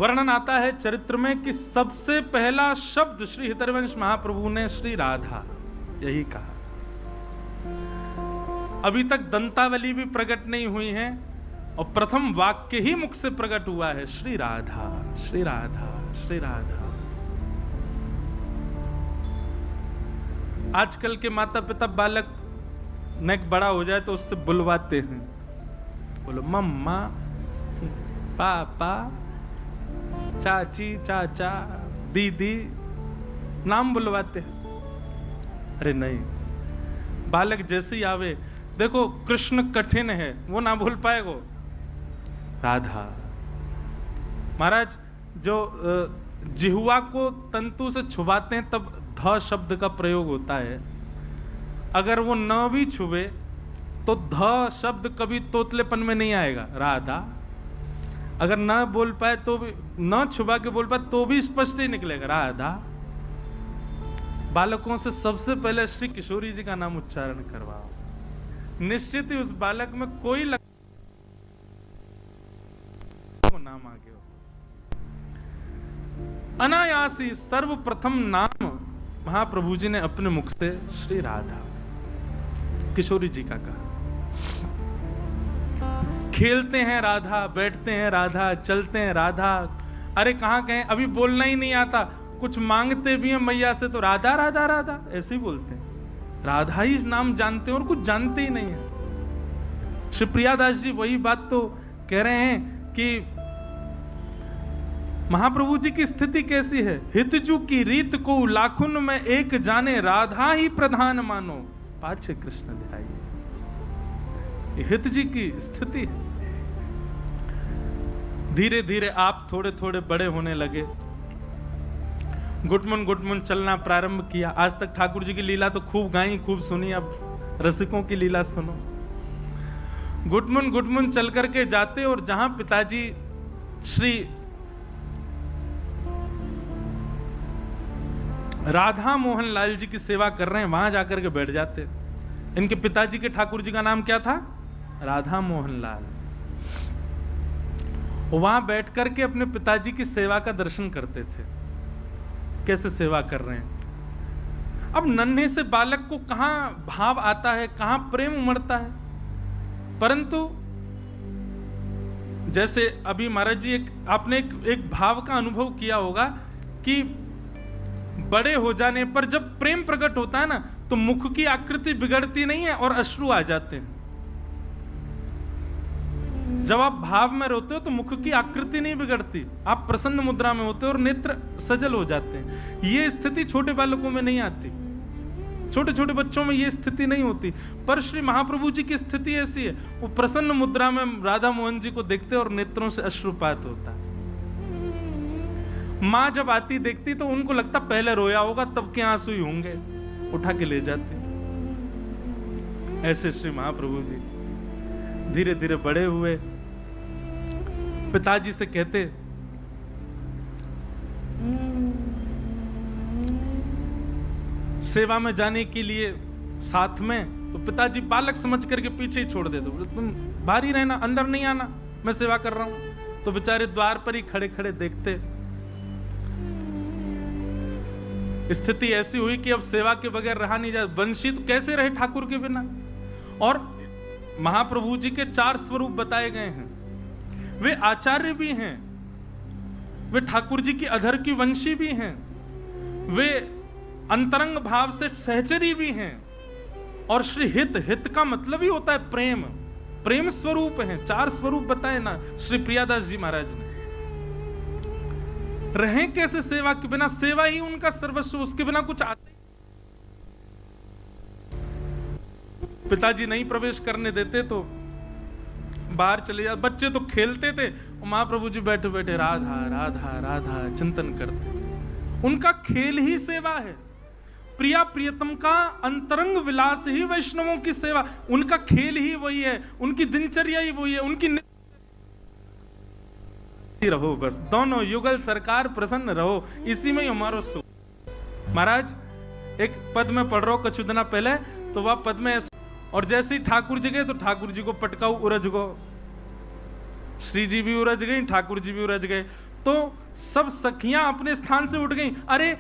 वर्णन आता है चरित्र में कि सबसे पहला शब्द श्री हितरवंश महाप्रभु ने श्री राधा यही कहा। अभी तक दंतावली भी प्रकट नहीं हुई है और प्रथम वाक्य ही मुख से प्रकट हुआ है, श्री राधा श्री राधा श्री राधा। आजकल के माता पिता बालक नेक बड़ा हो जाए तो उससे बुलवाते हैं, बोलो मम्मा पापा चाची चाचा दीदी, नाम बुलवाते हैं। अरे नहीं, बालक जैसे ही आवे, देखो कृष्ण कठिन है, वो ना भूल पाएगो राधा। महाराज जो जिह्वा को तंतु से छुबाते हैं तब ध शब्द का प्रयोग होता है, अगर वो न भी छुबे तो ध शब्द कभी तोतलेपन में नहीं आएगा। राधा अगर न बोल पाए तो भी, न छुबा के बोल पाए तो भी स्पष्ट ही निकलेगा राधा। बालकों से सबसे पहले श्री किशोरी जी का नाम उच्चारण करवाओ, निश्चित ही उस बालक में कोई नाम आ गया। अनायासी सर्वप्रथम नाम महाप्रभु जी ने अपने मुख से श्री राधा किशोरी जी का कहा। खेलते हैं राधा, बैठते हैं राधा, चलते हैं राधा। अरे कहां कहें, अभी बोलना ही नहीं आता, कुछ मांगते भी हैं मैया से तो राधा राधा राधा ऐसे ही बोलते हैं। राधा ही नाम जानते हैं और कुछ जानते ही नहीं है। श्री प्रियादास जी वही बात तो कह रहे हैं कि महाप्रभु जी की स्थिति कैसी है। हितजू की रीत को लाखुन में एक जाने, राधा ही प्रधान मानो पाछे कृष्ण ध्याये। हित जी की स्थिति है। धीरे धीरे आप थोड़े थोड़े बड़े होने लगे, गुटमुन चलना प्रारंभ किया। आज तक ठाकुर जी की लीला तो खूब गाई, खूब सुनी, अब रसिकों की लीला सुनो। गुटमुन चल करके जाते और जहां पिताजी श्री राधा मोहन लाल जी की सेवा कर रहे हैं, वहां जाकर के बैठ जाते। इनके पिताजी के ठाकुर जी का नाम क्या था? राधा मोहन लाल। वहां बैठ करके अपने पिताजी की सेवा का दर्शन करते थे, कैसे सेवा कर रहे हैं। अब नन्हे से बालक को कहां भाव आता है, कहां प्रेम उमड़ता है। परंतु जैसे अभी महाराज जी आपने एक भाव का अनुभव किया होगा कि बड़े हो जाने पर जब प्रेम प्रकट होता है ना, तो मुख की आकृति बिगड़ती नहीं है और अश्रु आ जाते हैं। जब आप भाव में रोते हो तो मुख की आकृति नहीं बिगड़ती, आप प्रसन्न मुद्रा में होते हो और नेत्र सजल हो जाते हैं। ये स्थिति छोटे बालकों में नहीं आती, छोटे छोटे बच्चों में ये स्थिति नहीं होती। पर श्री महाप्रभु जी की स्थिति ऐसी है, वो प्रसन्न मुद्रा में राधा मोहन जी को देखते और नेत्रों से अश्रुपात होता। माँ जब आती देखती तो उनको लगता पहले रोया होगा, तब के आंसू ही होंगे, उठा के ले जाती। ऐसे श्री महाप्रभु जी धीरे धीरे बड़े हुए। पिताजी से कहते, सेवा में जाने के लिए साथ में, तो पिताजी बालक समझ करके पीछे ही छोड़ देते, बोले तुम बाहर ही रहना, अंदर नहीं आना, मैं सेवा कर रहा हूं। तो बेचारे द्वार पर ही खड़े खड़े देखते। स्थिति ऐसी हुई कि अब सेवा के बगैर रहा नहीं जाता। वंशी तो कैसे रहे ठाकुर के बिना। और महाप्रभु जी के 4 स्वरूप बताए गए हैं। वे आचार्य भी हैं, वे ठाकुर जी की अधर की वंशी भी हैं, वे अंतरंग भाव से सहचरी भी हैं, और श्री हित का मतलब ही होता है प्रेम, प्रेम स्वरूप हैं। 4 स्वरूप बताए ना श्री प्रियादास जी महाराज ने। रहें कैसे सेवा के बिना? सेवा ही उनका सर्वस्व, उसके बिना कुछ आता ही। पिताजी नहीं प्रवेश करने देते तो बाहर चले जाते। बच्चे तो खेलते थे और महाप्रभु जी बैठे बैठे राधा राधा राधा चिंतन करते। उनका खेल ही सेवा है। प्रिया प्रियतम का अंतरंग विलास ही वैष्णवों की सेवा, उनका खेल ही वही है, उनकी दिनचर्या ही वही है, उनकी रहो बस, दोनों युगल सरकार प्रसन्न रहो, इसी में ही हमारो सुख। महाराज एक पद में पढ़ रहा हूं कुछ दिना पहले, तो वह पद में और जैसे ही ठाकुर जी गए तो ठाकुर जी को पटकाऊ उरज गो, श्री जी भी उरज गई, ठाकुर जी भी उरज गए। तो सब सखियां अपने स्थान से उठ गईं, अरे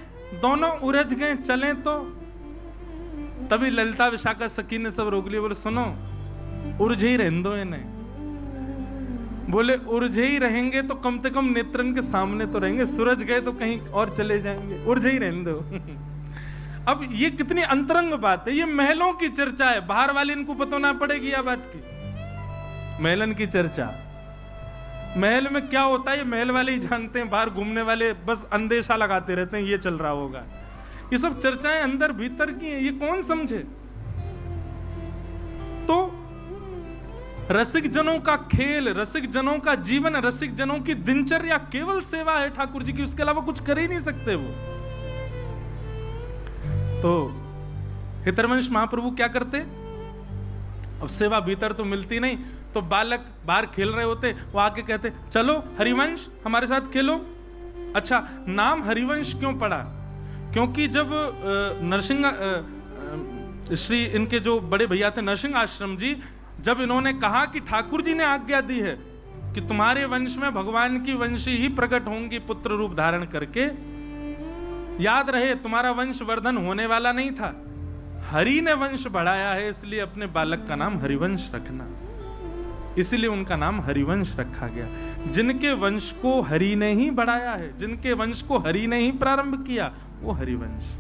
दोनों उलझ गए, चलें तो। तभी ललिता विशाखा सखी ने सब रोक लिया, बोले सुनो उलझे ही रहने दो इन्हें। बोले उलझे ही रहेंगे तो कम से कम नेत्रन के सामने तो रहेंगे, सूरज गए तो कहीं और चले जाएंगे, उलझे ही रहने दो। अब ये कितनी अंतरंग बात है, ये महलों की चर्चा है, बाहर वाले इनको पता ना पड़ेगी यह बात की। महलन की चर्चा, महल में क्या होता है ये महल वाले ही जानते हैं, बाहर घूमने वाले बस अंदेशा लगाते रहते हैं ये चल रहा होगा। ये सब चर्चाएं अंदर भीतर की हैं, ये कौन समझे। तो रसिक जनों का खेल, रसिक जनों का जीवन, रसिक जनों की दिनचर्या केवल सेवा है ठाकुर जी की, उसके अलावा कुछ कर ही नहीं सकते वो। तो हितरवंश महाप्रभु क्या करते, अब सेवा भीतर तो मिलती नहीं, तो बालक बाहर खेल रहे होते, वो आके कहते चलो हरिवंश हमारे साथ खेलो। अच्छा, नाम हरिवंश क्यों पड़ा? क्योंकि जब नरसिंह श्री इनके जो बड़े भैया थे नरसिंह आश्रम जी, जब इन्होंने कहा कि ठाकुर जी ने आज्ञा दी है कि तुम्हारे वंश में भगवान की वंशी ही प्रकट होंगी पुत्र रूप धारण करके, याद रहे तुम्हारा वंश वर्धन होने वाला नहीं था, हरि ने वंश बढ़ाया है, इसलिए अपने बालक का नाम हरिवंश रखना। इसलिए उनका नाम हरिवंश रखा गया। जिनके वंश को हरि ने ही बढ़ाया है, जिनके वंश को हरि ने ही प्रारंभ किया, वो हरिवंश।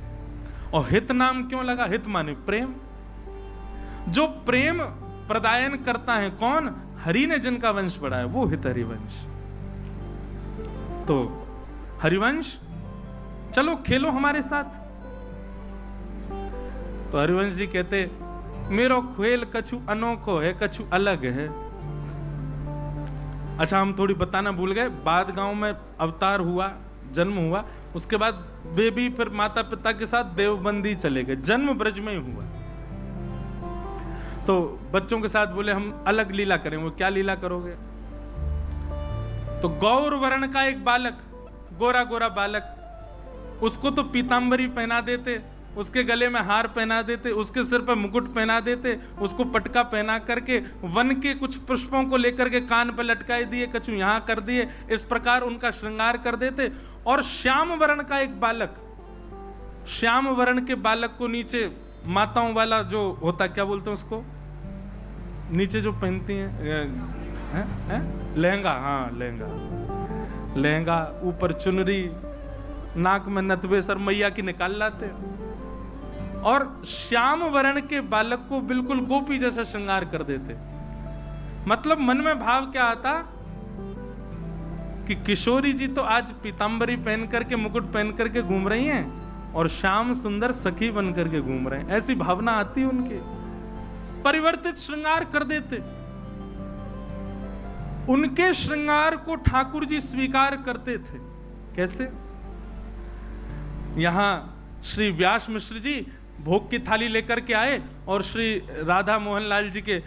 और हित नाम क्यों लगा? हित माने प्रेम, जो प्रेम प्रदायन करता है कौन? हरि ने जिनका वंश बढ़ाया वो हित हरिवंश। तो हरिवंश चलो खेलो हमारे साथ। तो हरिवंश जी कहते मेरो खेल कछु अनोखो है, कछु अलग है। अच्छा, हम थोड़ी बताना भूल गए, बाद गांव में अवतार हुआ, जन्म हुआ, उसके बाद वे भी फिर माता पिता के साथ देवबंदी चले गए, जन्म ब्रज में ही हुआ। तो बच्चों के साथ बोले हम अलग लीला करें। वो क्या लीला करोगे? तो गौर वर्ण का एक बालक, गोरा गोरा बालक, उसको तो पीतांबरी पहना देते, उसके गले में हार पहना देते, उसके सिर पर मुकुट पहना देते, उसको पटका पहना करके वन के कुछ पुष्पों को लेकर के कान पर लटकाए दिए, कछु यहां कर दिए, इस प्रकार उनका श्रृंगार कर देते। और श्याम वर्ण का एक बालक, श्याम वर्ण के बालक को नीचे माताओं वाला जो होता, क्या बोलते हैं उसको, नीचे जो पहनती हैं, लहंगा, हाँ लहंगा, लहंगा, ऊपर चुनरी, नाक में नथवे, सर मैया की निकाल लाते। और श्याम वर्ण के बालक को बिल्कुल गोपी जैसा श्रृंगार कर देते। मतलब मन में भाव क्या आता कि किशोरी जी तो आज पीतांबरी पहन करके, मुकुट पहन करके घूम रही हैं और श्याम सुंदर सखी बन करके घूम रहे हैं, ऐसी भावना आती उनके। परिवर्तित श्रृंगार कर देते। उनके श्रृंगार को ठाकुर जी स्वीकार करते थे। कैसे? यहां श्री व्यास मिश्र जी भोग की थाली लेकर के आए और श्री राधा मोहन लाल जी के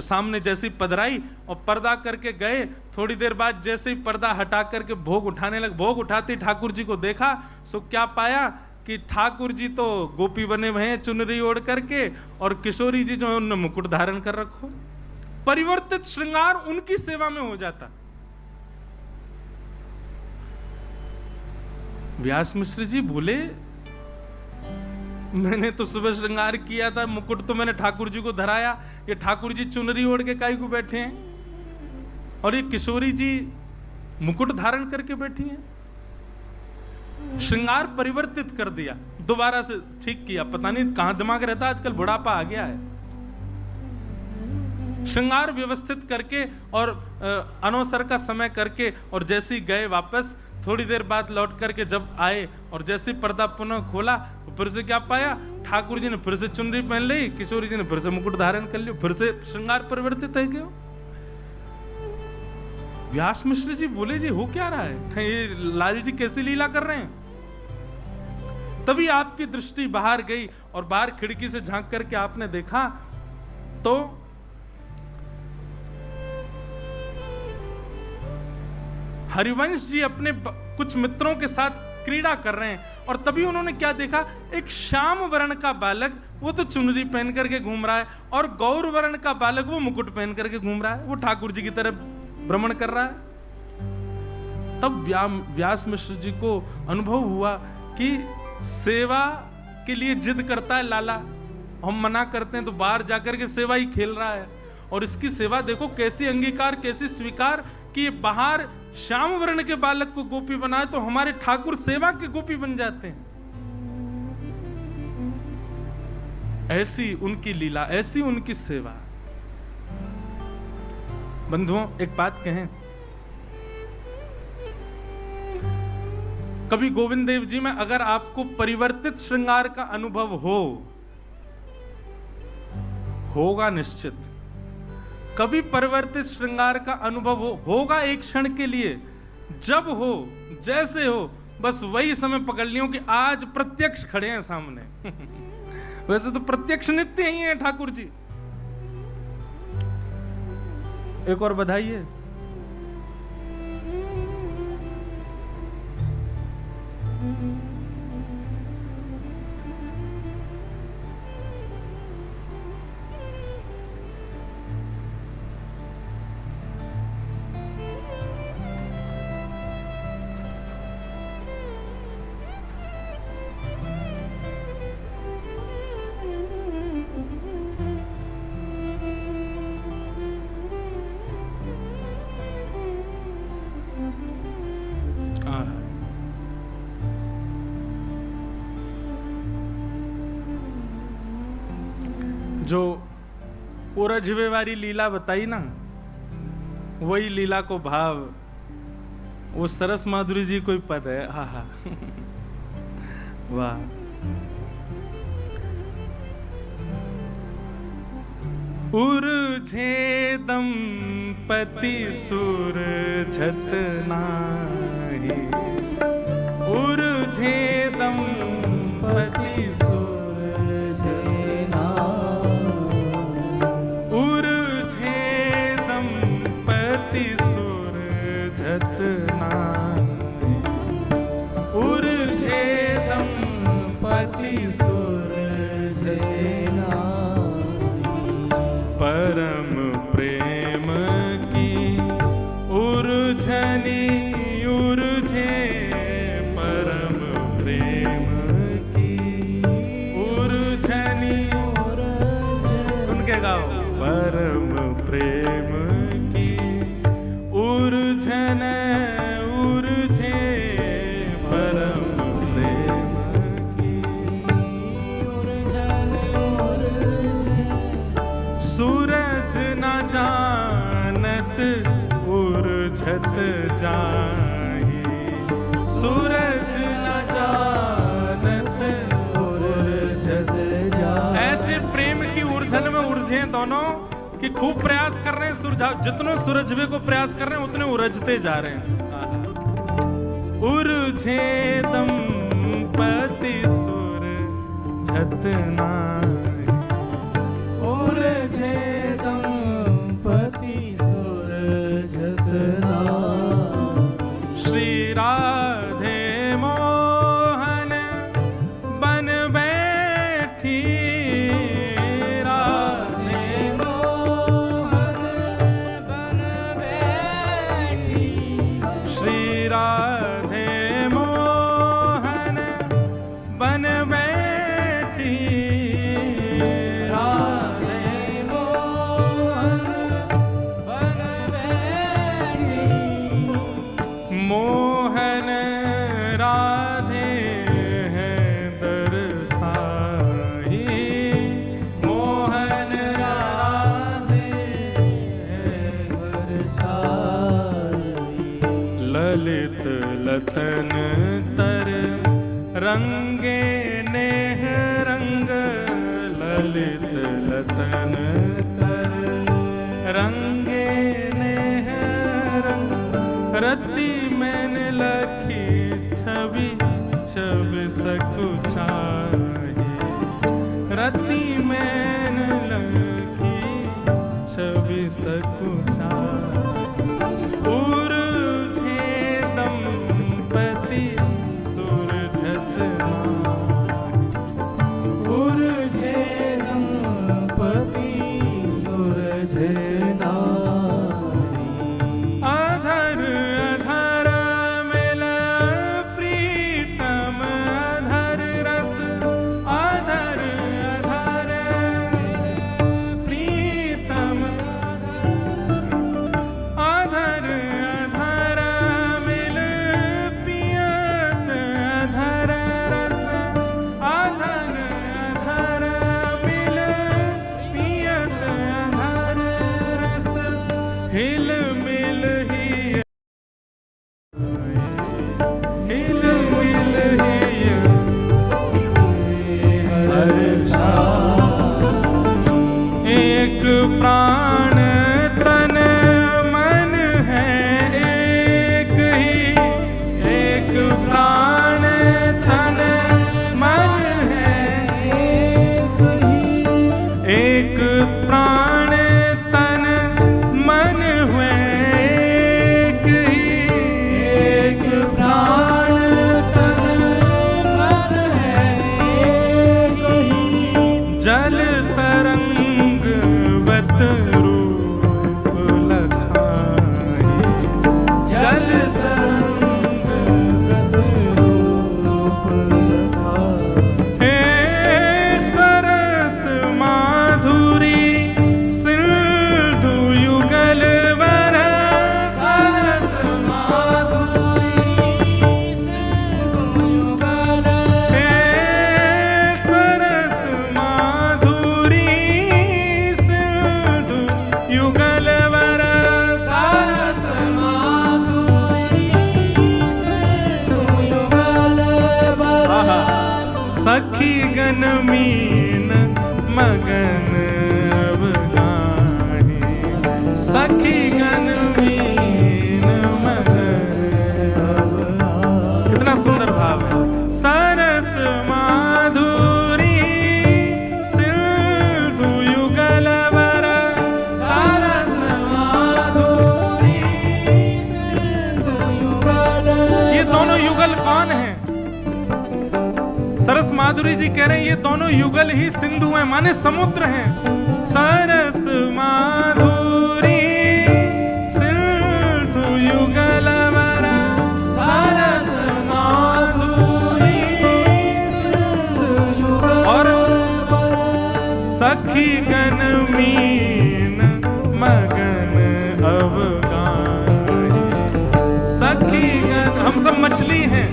सामने जैसी पधराई और पर्दा करके गए। थोड़ी देर बाद जैसे ही पर्दा हटा करके भोग उठाने लगे, भोग उठाते ठाकुर जी को देखा, सो क्या पाया कि ठाकुर जी तो गोपी बने हुए हैं चुनरी ओढ़ करके, और किशोरी जी जो है उन्होंने मुकुट धारण कर रखो। परिवर्तित श्रृंगार उनकी सेवा में हो जाता। व्यास मिश्र जी बोले मैंने तो सुबह श्रृंगार किया था, मुकुट तो मैंने ठाकुर जी को धराया, ये ठाकुर जी चुनरी ओढ़ के काहे को बैठे हैं, और ये किशोरी जी मुकुट धारण करके बैठी हैं। श्रृंगार परिवर्तित कर दिया, दोबारा से ठीक किया। पता नहीं कहां दिमाग रहता, आजकल बुढ़ापा आ गया है। श्रृंगार व्यवस्थित करके और अनवसर का समय करके, और जैसे ही गए वापस, थोड़ी देर बाद लौट करके जब आए और जैसे पर्दा पुनः खोला तो फिर से क्या पाया, ठाकुर जी ने फिर से चुनरी पहन ली, किशोरी जी ने फिर से मुकुट धारण कर लिया, फिर से श्रृंगार परिवर्तित है क्यों? व्यास मिश्र जी बोले जी हो क्या रहा है, ये लाल जी कैसी लीला कर रहे हैं? तभी आपकी दृष्टि बाहर गई और बाहर खिड़की से झांक करके आपने देखा तो हरिवंश जी अपने कुछ मित्रों के साथ क्रीड़ा कर रहे हैं। और तभी उन्होंने क्या देखा, एक श्याम वर्ण का बालक, वो तो चुनरी पहन करके घूम रहा है, और गौर वर्ण का बालक वो मुकुट पहन करके घूम रहा है, वो ठाकुर जी की तरफ भ्रमण कर रहा है। तब व्यास मिश्र जी को अनुभव हुआ कि सेवा के लिए जिद करता है लाला, हम मना करते हैं तो बाहर जाकर के सेवा ही खेल रहा है। और इसकी सेवा देखो कैसी अंगीकार, कैसी स्वीकार कि बाहर श्याम वर्ण के बालक को गोपी बनाए तो हमारे ठाकुर सेवा के गोपी बन जाते हैं। ऐसी उनकी लीला, ऐसी उनकी सेवा। बंधुओं एक बात कहें, कभी गोविंद देव जी में अगर आपको परिवर्तित श्रृंगार का अनुभव होगा निश्चित, कभी परिवर्तित श्रृंगार का अनुभव होगा एक क्षण के लिए, जब हो जैसे हो बस वही समय पकड़ लियो कि आज प्रत्यक्ष खड़े हैं सामने। वैसे तो प्रत्यक्ष नित्य ही है ठाकुर जी। एक और बधाइए। जो उरझवे वाली लीला बताई ना, वही लीला को भाव वो सरस माधुरी जी कोई पद है। हा हा वाह। उरझे दंपति सुरझत नाही, उरझे दंपति जाहि, सूरज न जानत उर्झत जाहि। ऐसे प्रेम की उलझन में उलझे दोनों कि खूब प्रयास कर रहे हैं, जितने सुरझवे को प्रयास कर रहे हैं उतने उलझते जा रहे हैं। उर्झे दंपति सुरझत नाही, उर्झे दंपति सुरझत नाही। श्री राधे मोहन बन बैठी, राधे मोहन बन बैठी, श्री राधे मोहन बन बैठी, राधे मोहन बन बैठी। मोहन राधे हैं दरसाही, मोहन राधे हैं दरसाही। ललित लतन तर रंगे नेह रंग, ललित लतन तर रंगे नेह रंग। रति मैन लखी छवि छवि सकुचाही, रति मैन लखी छवि सकुचाही। उर्झे दंपति सुरझत नाही, उर्झे दंपति सुरझत नाही। अधर अधर सखी गन मीन मगन अब गाहे, सखी गन मीन मगन अब गाहे। कितना सुंदर भाव है। सरस माधुरी सिंधु युगल वर, सरस माधुरी सिंधु युगल। ये दोनों युगल कौन है? सरस माधुरी जी कह रहे हैं ये दोनों युगल ही सिंधु हैं, माने समुद्र हैं। सरस माधुरी सिंधु युगल वर, सरस माधुरी सिंधु युगल। और सखी गन मीन मगन अब गाहे, सखी गन। हम सब मछली हैं,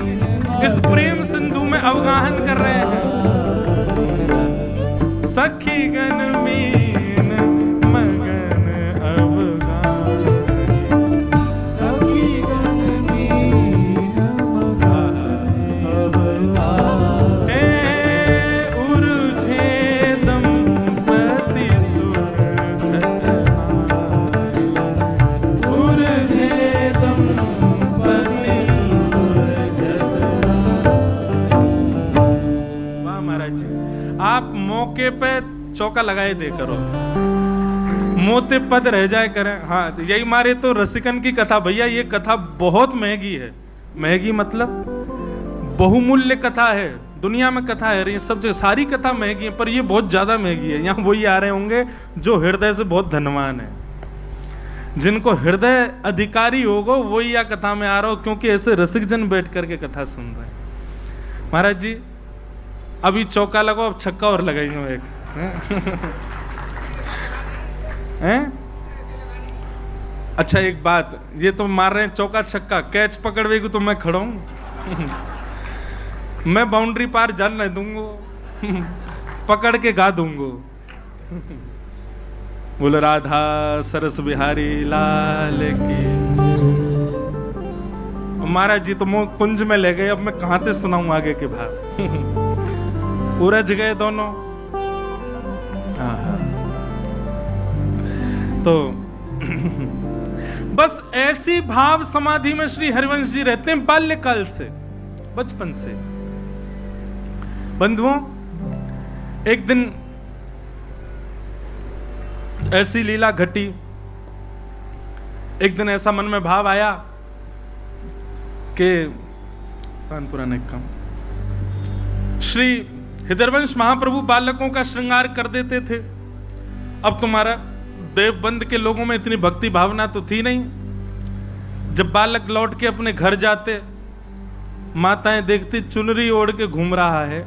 इस प्रेम सिंधु में अवगाहन कर रहे हैं। सखी गन मीन मगन अब गाहे, सखी गन मीन मगन अब गाहे। उरुझे दंपति सुरझत हाय, उरुझे दंपति सुरझत। आप मौके पे चौका लगाए दे करो, मोते पद रह जाए करें। हाँ, यही मारे तो रसिकन की कथा। भैया ये कथा बहुत महंगी है। महंगी मतलब बहुमूल्य कथा है। दुनिया में कथा है, ये सब सारी कथा महंगी है, पर ये बहुत ज्यादा महंगी है। यहाँ वही आ रहे होंगे जो हृदय से बहुत धनवान है, जिनको हृदय अधिकारी होगा वही या कथा में आ रहा हो, क्योंकि ऐसे रसिक जन बैठ करके कथा सुन रहे हैं। महाराज जी अभी चौका लगाओ, अब छक्का और लगाएंगे एक। हैं? अच्छा एक बात, ये तो मार रहे हैं चौका छक्का, कैच पकड़वेगी तो मैं खड़ा हूं। मैं बाउंड्री पार जान नहीं दूंगा, पकड़ के गा दूंगा। बोल राधा सरस बिहारी लाल की। महाराज जी तो मुंह कुंज में ले गए, अब मैं कहां से सुनाऊं आगे के भाव। उलझ गए दोनों। तो बस ऐसी भाव समाधि में श्री हरिवंश जी रहते हैं बाल्यकाल से, बचपन से। बंधुओं, एक दिन ऐसी लीला घटी। एक दिन ऐसा मन में भाव आया कि पुराने काम श्री हृदयवंश महाप्रभु बालकों का श्रृंगार कर देते थे। अब तुम्हारा देवबंद के लोगों में इतनी भक्ति भावना तो थी नहीं। जब बालक लौट के अपने घर जाते, माताएं देखती चुनरी ओढ़ के घूम रहा है,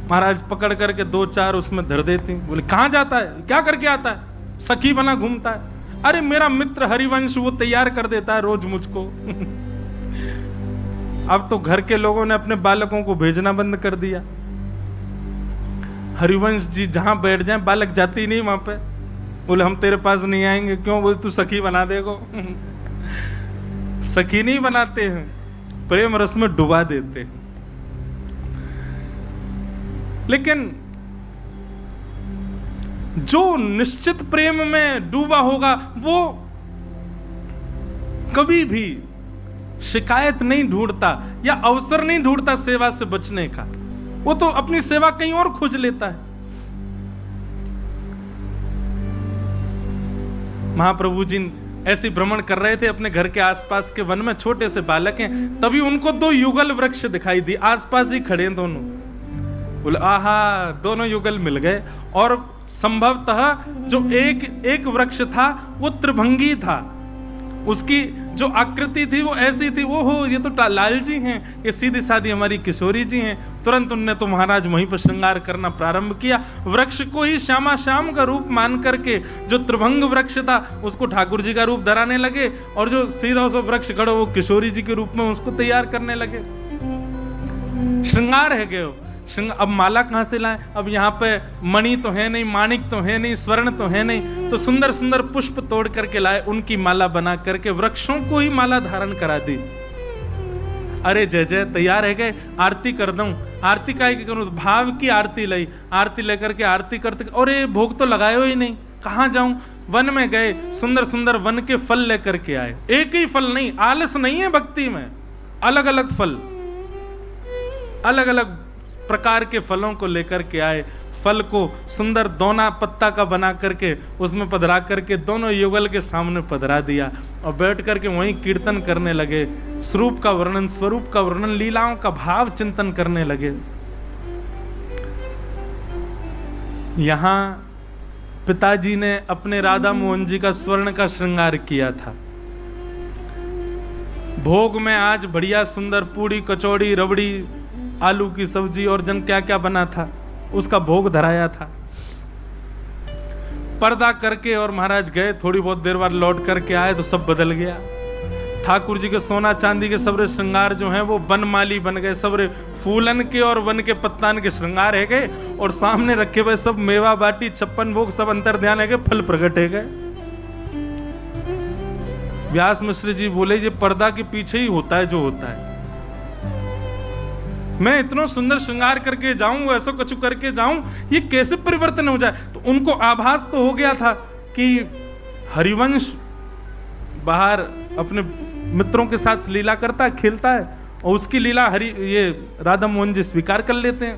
महाराज पकड़ करके 2-4 उसमें धर देती। बोले कहां जाता है, क्या करके आता है? सखी बना घूमता है। अरे मेरा मित्र हरिवंश वो तैयार कर देता है रोज मुझको। अब तो घर के लोगों ने अपने बालकों को भेजना बंद कर दिया। हरिवंश जी जहां बैठ जाए बालक जाती ही नहीं वहां पे। बोले हम तेरे पास नहीं आएंगे। क्यों? बोले तू सखी बना देगो। सखी नहीं बनाते हैं, प्रेम रस में डुबा देते हैं। लेकिन जो निश्चित प्रेम में डूबा होगा वो कभी भी शिकायत नहीं ढूंढता या अवसर नहीं ढूंढता सेवा से बचने का। वो तो अपनी सेवा कहीं और खोज लेता है। महाप्रभु जी ऐसी भ्रमण कर रहे थे अपने घर के आसपास के वन में। छोटे से बालक हैं, तभी उनको 2 युगल वृक्ष दिखाई दी, आसपास ही खड़े हैं दोनों। बोले आहा, दोनों युगल मिल गए। और संभवतः जो एक वृक्ष था वो त्रिभंगी था। उसकी जो आकृति थी वो ऐसी थी। वो हो ये तो लाल जी हैं, ये सीधी सादी हमारी किशोरी जी हैं। तुरंत उनने तो महाराज वहीं पर श्रृंगार करना प्रारंभ किया। वृक्ष को ही श्यामा श्याम का रूप मान करके जो त्रिभंग वृक्ष था उसको ठाकुर जी का रूप धराने लगे, और जो सीधा उस वृक्ष खड़ा वो किशोरी जी के रूप में उसको तैयार करने लगे। श्रृंगार है गए। अब माला कहां से लाएं? अब यहाँ पे मणि तो है नहीं, माणिक तो है नहीं, स्वर्ण तो है नहीं, तो सुंदर सुंदर पुष्प तोड़ करके लाए, उनकी माला बना करके वृक्षों को ही माला धारण करा दी। अरे जय जय तैयार है गए, आरती कर दूं। आरती काहे की करूं? भाव की आरती लाई, आरती लेकर के आरती करते, और ये भोग तो लगाए ही नहीं, कहां जाऊं? वन में गए, सुंदर सुंदर वन के फल लेकर के आए। एक ही फल नहीं, आलस नहीं है भक्ति में, अलग अलग फल, अलग अलग प्रकार के फलों को लेकर के आए। फल को सुंदर दोना पत्ता का बना करके उसमें पधरा करके दोनों युगल के सामने पधरा दिया और बैठ करके वहीं कीर्तन करने लगे, स्वरूप का वर्णन, लीलाओं का भाव चिंतन करने लगे। यहां पिताजी ने अपने राधा मोहन जी का स्वर्ण का श्रृंगार किया था। भोग में आज बढ़िया सुंदर पूड़ी, कचौड़ी, रबड़ी, आलू की सब्जी और जन क्या क्या बना था, उसका भोग धराया था। पर्दा करके और महाराज गए, थोड़ी बहुत देर बाद लौट करके आए तो सब बदल गया। ठाकुर जी के सोना चांदी के सबरे श्रृंगार जो हैं वो बनमाली बन गए, सबरे फूलन के और वन के पत्तान के श्रृंगार है गए, और सामने रखे हुए सब मेवा बाटी, 56 भोग सब अंतर ध्यान है गए, फल प्रकट है गए। व्यास मिश्र जी बोले ये पर्दा के पीछे ही होता है जो होता है। मैं इतना सुंदर श्रृंगार करके जाऊं, ऐसा कुछ करके जाऊं, ये कैसे परिवर्तन हो जाए? तो उनको आभास तो हो गया था कि हरिवंश बाहर अपने मित्रों के साथ लीला करता है, खेलता है, और उसकी लीला ये राधा मोहन जी स्वीकार कर लेते हैं।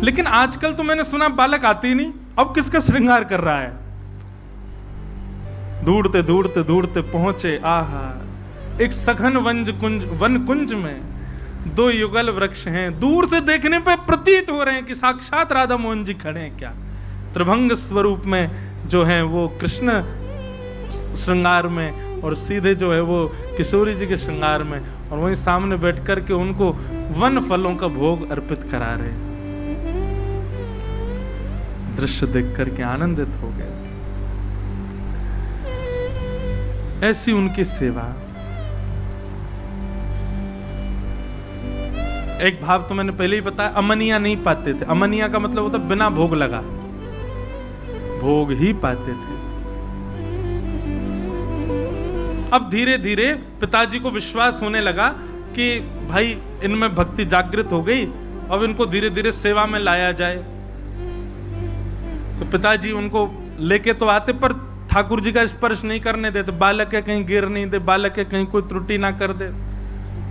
लेकिन आजकल तो मैंने सुना बालक आते ही नहीं, अब किसका श्रृंगार कर रहा है? दौड़ते दौड़ते दौड़ते पहुंचे, आहा, एक सघन वन कुंज में 2 युगल वृक्ष हैं। दूर से देखने पे प्रतीत हो रहे हैं कि साक्षात राधा मोहन जी खड़े हैं। क्या त्रिभंग स्वरूप में जो है वो कृष्ण श्रृंगार में, और सीधे जो है वो किशोरी जी के श्रृंगार में, और वहीं सामने बैठ कर के उनको वन फलों का भोग अर्पित करा रहे। दृश्य देख करके आनंदित हो गए। ऐसी उनकी सेवा। एक भाव तो मैंने पहले ही बताया, अमनिया नहीं पाते थे। अमनिया का मतलब होता बिना भोग लगा, भोग ही पाते थे। अब धीरे धीरे पिताजी को विश्वास होने लगा कि भाई इनमें भक्ति जागृत हो गई, अब इनको धीरे धीरे सेवा में लाया जाए। तो पिताजी उनको लेके तो आते, पर ठाकुर जी का स्पर्श नहीं करने देते। बालक के कहीं गिर नहीं दे, बालक के कहीं कोई त्रुटि ना कर दे।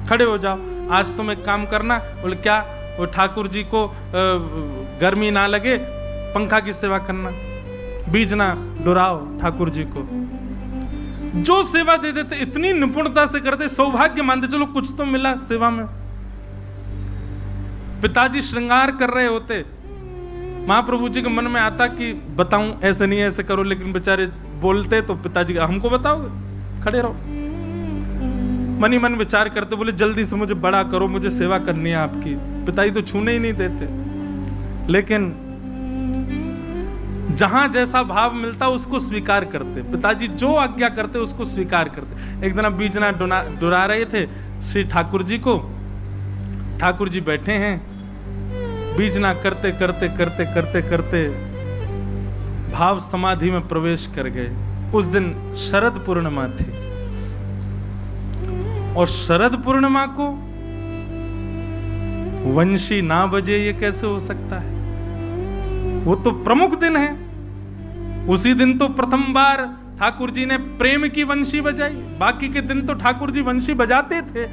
खड़े हो जाओ, आज तुम एक काम करना। बोले क्या? वो ठाकुर जी को गर्मी ना लगे, पंखा की सेवा करना, बीज ना डुराओ ठाकुर जी को। जो सेवा दे देते इतनी निपुणता से करते, सौभाग्य मानते, चलो कुछ तो मिला सेवा में। पिताजी श्रृंगार कर रहे होते, महाप्रभु जी के मन में आता कि बताऊं, ऐसे नहीं ऐसे करो, लेकिन बेचारे बोलते तो पिताजी हमको बताओगे, खड़े रहो। मन ही मन विचार करते, बोले जल्दी से मुझे बड़ा करो, मुझे सेवा करनी है आपकी। पिताजी तो छूने ही नहीं देते, लेकिन जहां जैसा भाव मिलता उसको स्वीकार करते। पिताजी जो आज्ञा करते उसको स्वीकार करते। एक दिन बीजना डुरा रहे थे श्री ठाकुर जी को। ठाकुर जी बैठे हैं, बीजना करते करते करते करते करते भाव समाधि में प्रवेश कर गए। उस दिन शरद पूर्णिमा थी, और शरद पूर्णिमा को वंशी ना बजे ये कैसे हो सकता है? वो तो प्रमुख दिन है। उसी दिन तो प्रथम बार ठाकुर जी ने प्रेम की वंशी बजाई। बाकी के दिन तो ठाकुर जी वंशी बजाते थे,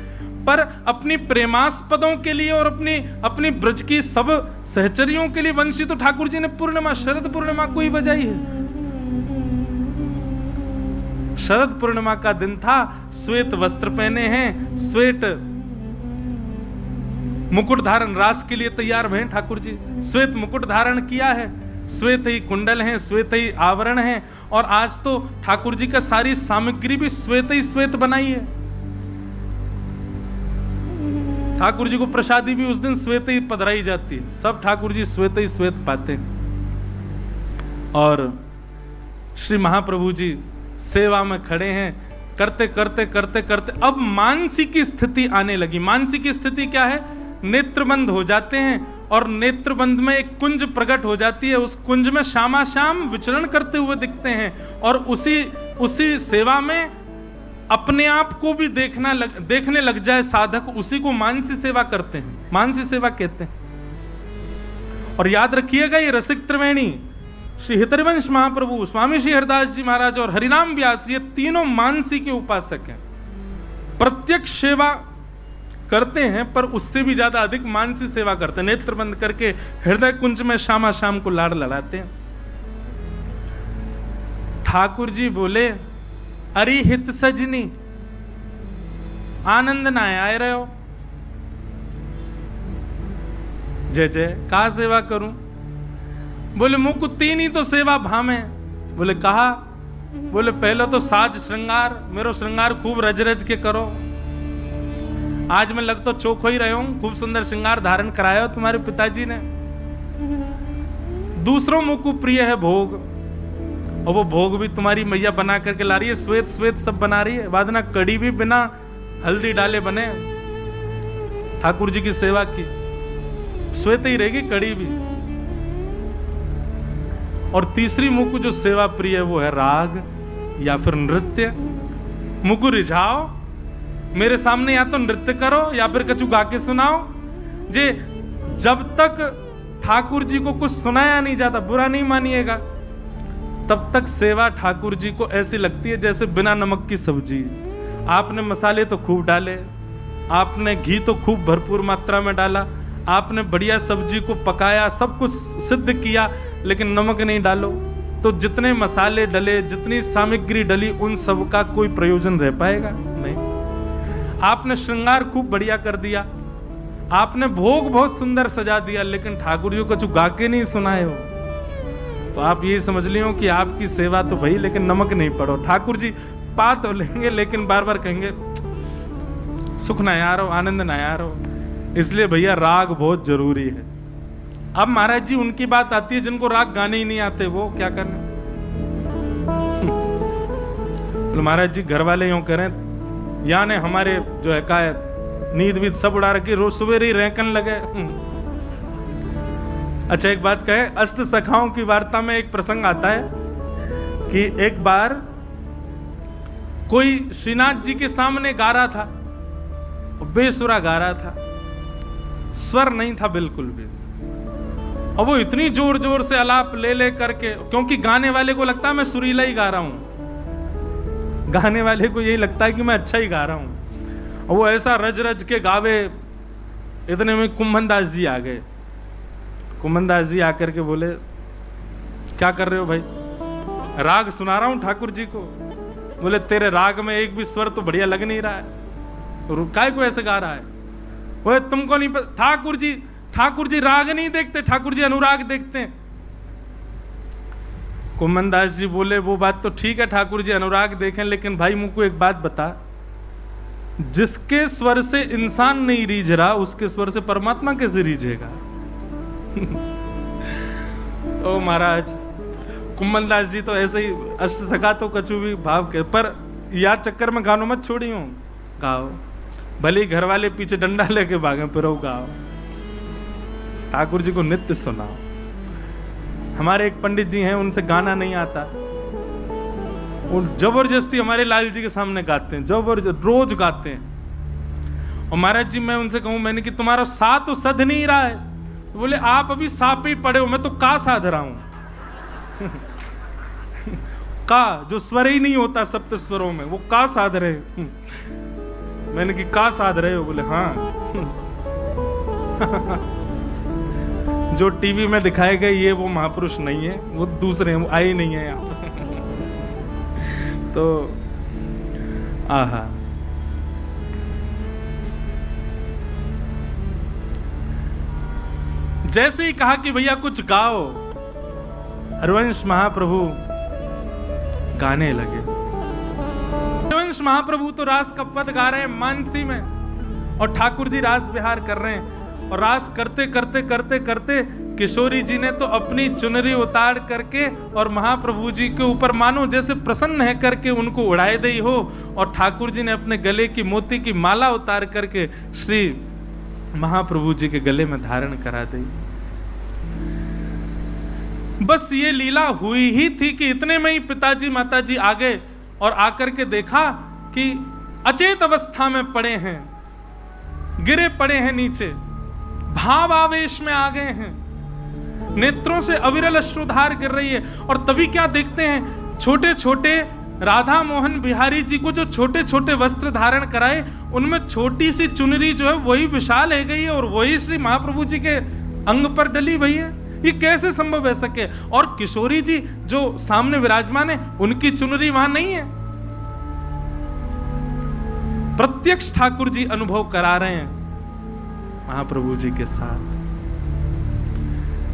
पर अपनी प्रेमास्पदों के लिए और अपनी ब्रज की सब सहचरियों के लिए वंशी तो ठाकुर जी ने पूर्णिमा, शरद पूर्णिमा को ही बजाई है। शरद पूर्णिमा का दिन था, श्वेत वस्त्र पहने हैं, श्वेत मुकुट धारण, रास के लिए तैयार हुए ठाकुर जी। श्वेत मुकुट धारण किया है, श्वेत ही कुंडल हैं, श्वेत ही आवरण हैं, और आज तो ठाकुर जी का सारी सामग्री भी श्वेत ही श्वेत बनाई है। ठाकुर जी को प्रसादी भी उस दिन श्वेत ही पधराई जाती है। सब ठाकुर जी श्वेत ही श्वेत पाते हैं। और श्री महाप्रभु जी सेवा में खड़े हैं, करते करते करते करते अब मानसिक स्थिति आने लगी। मानसिक स्थिति क्या है? नेत्रबंद हो जाते हैं, और नेत्रबंद में एक कुंज प्रकट हो जाती है। उस कुंज में श्यामा श्याम विचरण करते हुए दिखते हैं, और उसी सेवा में अपने आप को भी देखने लग जाए साधक, उसी को मानसी सेवा करते हैं, मानसी सेवा कहते हैं। और याद रखिएगा, ये रसिक त्रिवेणी, श्री हितरिवंश महाप्रभु, स्वामी श्री हरिदास जी महाराज और हरिनाम व्यास, ये तीनों मानसी के उपासक हैं। प्रत्यक्ष सेवा करते हैं, पर उससे भी ज्यादा अधिक मानसी सेवा करते हैं। नेत्र बंद करके हृदय कुंज में शामा शाम को लाड़ लड़ाते हैं। ठाकुर जी बोले, अरे हित सजनी, आनंद ना आए रहे हो, जय जय, कहा सेवा करूं? बोले मुझको तीन ही तो सेवा भाम है। बोले कहा? बोले पहले तो साज श्रृंगार, मेरो श्रृंगार खूब रज रज के करो। आज मैं लग तो चौक हो ही रहे हूं, खूब सुंदर श्रृंगार धारण कराया हो तुम्हारे पिताजी ने। दूसरों मुख को प्रिय है भोग, और वो भोग भी तुम्हारी मैया बना करके ला रही है, श्वेत श्वेत सब बना रही है। वादना कड़ी भी बिना हल्दी डाले बने, ठाकुर जी की सेवा की, श्वेत ही रहेगी कड़ी भी। और तीसरी मुख जो सेवा प्रिय है वो है राग या फिर नृत्य। मुख रिझाओ, मेरे सामने या तो नृत्य करो या फिर कछु गा के सुनाओ। जे जब तक ठाकुर जी को कुछ सुनाया नहीं जाता, बुरा नहीं मानिएगा, तब तक सेवा ठाकुर जी को ऐसी लगती है जैसे बिना नमक की सब्जी। आपने मसाले तो खूब डाले, आपने घी तो खूब भरपूर मात्रा में डाला, आपने बढ़िया सब्जी को पकाया, सब कुछ सिद्ध किया, लेकिन नमक नहीं डालो तो जितने मसाले डले, जितनी सामग्री डली, उन सब का कोई प्रयोजन रह पाएगा? नहीं। आपने श्रृंगार खूब बढ़िया कर दिया, आपने भोग बहुत सुंदर सजा दिया, लेकिन ठाकुर जी को कुछ गा के नहीं सुनाए हो, तो आप ये समझ लियो कि आपकी सेवा तो भई, लेकिन नमक नहीं पड़ो। ठाकुर जी पा तो लेंगे, लेकिन बार बार कहेंगे सुख ना यार हो, आनंद ना यार हो। इसलिए भैया राग बहुत जरूरी है। अब महाराज जी उनकी बात आती है जिनको राग गाने ही नहीं आते, वो क्या करने? तो महाराज जी घर वाले यूं करें, यानी हमारे जो है का नींद वीद सब उड़ा रखी, रोज सवेरे ही रैंकन लगे। अच्छा एक बात कहे, अष्ट सखाओं की वार्ता में एक प्रसंग आता है कि एक बार कोई श्रीनाथ जी के सामने गा रहा था, बेसुरा गा रहा था, स्वर नहीं था बिल्कुल भी, और वो इतनी जोर जोर से आलाप ले करके, क्योंकि गाने वाले को लगता है मैं सुरीला ही गा रहा हूं, गाने वाले को यही लगता है कि मैं अच्छा ही गा रहा हूं, और वो ऐसा रज रज के गावे। इतने में कुंभन दास जी आ गए। कुंभन दास जी आकर के बोले, क्या कर रहे हो भाई? राग सुना रहा हूं ठाकुर जी को। बोले तेरे राग में एक भी स्वर तो बढ़िया लग नहीं रहा है, काय को ऐसे गा रहा है? बोले तुमको नहीं पता, ठाकुर जी राग नहीं देखते, ठाकुर जी अनुराग देखते हैं। कुंभन दास जी बोले वो बात तो ठीक है, ठाकुर जी अनुराग देखें, लेकिन भाई मुझको एक बात बता, जिसके स्वर से इंसान नहीं रीझ रहा, उसके स्वर से परमात्मा कैसे रीझेगा? ओ महाराज, कुंभन दास जी तो ऐसे ही अष्ट सखा तो कछु भी भाव के, पर याद चक्कर में गानों मत छोड़ी हूं, गाओ, भले घर वाले पीछे डंडा लेके भागे, फिर गाओ, ठाकुर जी को नित्य सुनाओ। हमारे एक पंडित जी हैं, उनसे गाना नहीं आता, वो जबरदस्ती हमारे लाल जी के सामने गाते हैं, जबरदस्त रोज गाते हैं। और महाराज जी मैं उनसे कहूं, मैंने कि तुम्हारा सा तो सध नहीं रहा है। तो बोले आप अभी सा पे पड़े हो, मैं तो का साध रहा हूं। का जो स्वर ही नहीं होता सप्त स्वरों में, वो का साध रहे। मैंने कि का साध रहे हो? बोले हाँ। जो टीवी में दिखाए गए ये वो महापुरुष नहीं है, वो दूसरे हैं, वो आए नहीं है यहाँ। तो आहा, जैसे ही कहा कि भैया कुछ गाओ, हरिवंश महाप्रभु गाने लगे। हरिवंश महाप्रभु तो रास का पद गा रहे हैं मानसी में, और ठाकुर जी रास विहार कर रहे हैं। और रास करते करते करते करते किशोरी जी ने तो अपनी चुनरी उतार करके और महाप्रभु जी के ऊपर मानो जैसे प्रसन्न है करके उनको उड़ाए दी हो, और ठाकुर जी ने अपने गले की मोती की माला उतार करके श्री महाप्रभु जी के गले में धारण करा दी। बस ये लीला हुई ही थी कि इतने में ही पिताजी माताजी आ गए और आकर के देखा कि अचेत अवस्था में पड़े हैं, गिरे पड़े हैं नीचे, भाव आवेश में आ गए हैं, नेत्रों से अविरल अश्रुधार गिर रही है। और तभी क्या देखते हैं, छोटे छोटे राधा मोहन बिहारी जी को जो छोटे छोटे वस्त्र धारण कराए, उनमें छोटी सी चुनरी जो है वही विशाल है गई है और वही श्री महाप्रभु जी के अंग पर डली हुई है। ये कैसे संभव है सके? और किशोरी जी जो सामने विराजमान है, उनकी चुनरी वहां नहीं है। प्रत्यक्ष ठाकुर जी अनुभव करा रहे हैं महाप्रभु जी के साथ।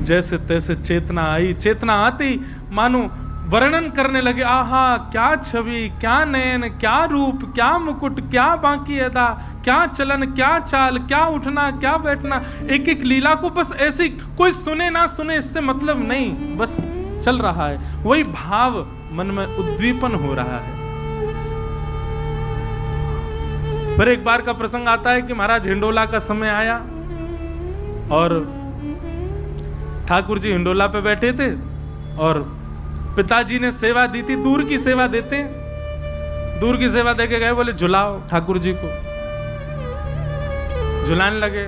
जैसे तैसे चेतना आई, चेतना आते ही मानो वर्णन करने लगे, आहा क्या छवि, क्या नयन, क्या रूप, क्या मुकुट, क्या बाकी अदा, क्या चलन, क्या चाल, क्या उठना, क्या बैठना। एक एक लीला को बस ऐसे, कोई सुने ना सुने इससे मतलब नहीं, बस चल रहा है, वही भाव मन में उद्दीपन हो रहा है। फिर एक बार का प्रसंग आता है कि महाराज हिंडोला का समय आया और ठाकुर जी हिंडोला पे बैठे थे और पिताजी ने सेवा दी थी, दूर की सेवा देते हैं, दूर की सेवा देके गए, बोले झुलाओ ठाकुर जी को। झुलाने लगे,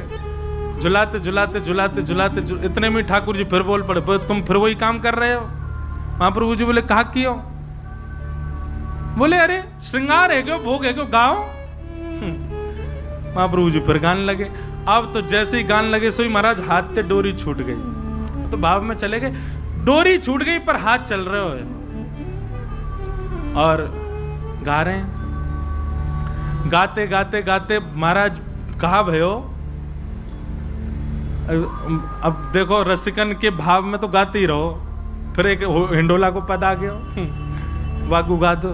झुलाते झुलाते झुलाते झुलाते इतने में ठाकुर जी फिर बोल पड़े, तुम फिर वही काम कर रहे हो। महाप्रभु जी बोले कहा कियो? बोले अरे श्रृंगार है क्यों, भोग है क्यों, गाओ। महाप्रभु जी फिर गाने लगे। अब तो जैसे ही गाने लगे सोई महाराज हाथ से डोरी छूट गई, तो भाव में चले गए, डोरी छूट गई पर हाथ चल रहे हो और गा रहे हैं। गाते गाते गाते महाराज कहा भयो, अब देखो रसिकन के भाव में तो गाते ही रहो, फिर एक हिंडोला को पद आ गया, वागू गा दो,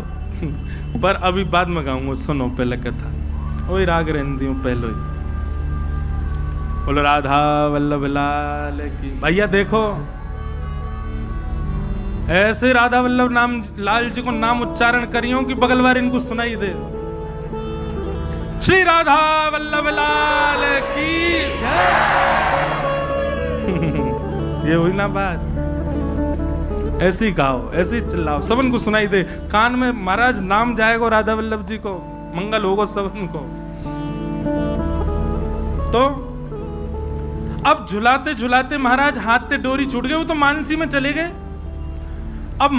पर अभी बाद में गाऊंगा, सुनो पहले कथा। वही राग रेंदी हूं पहले ही, बोलो राधा वल्लभ लाल की। भैया देखो ऐसे राधा वल्लभ नाम लाल जी को नाम उच्चारण करियो कि बगल वाले इनको सुनाई दे, श्री राधा वल्लभ लाल की। ये हुई ना बात, ऐसी गाओ, ऐसी चिल्लाओ, सबन को सुनाई दे, कान में महाराज नाम जाएगा राधा वल्लभ जी को, मंगल होगा सबन को। तो अब झुलाते झुलाते महाराज हाथ से डोरी छूट गई, वो तो मानसी में चले गए। अब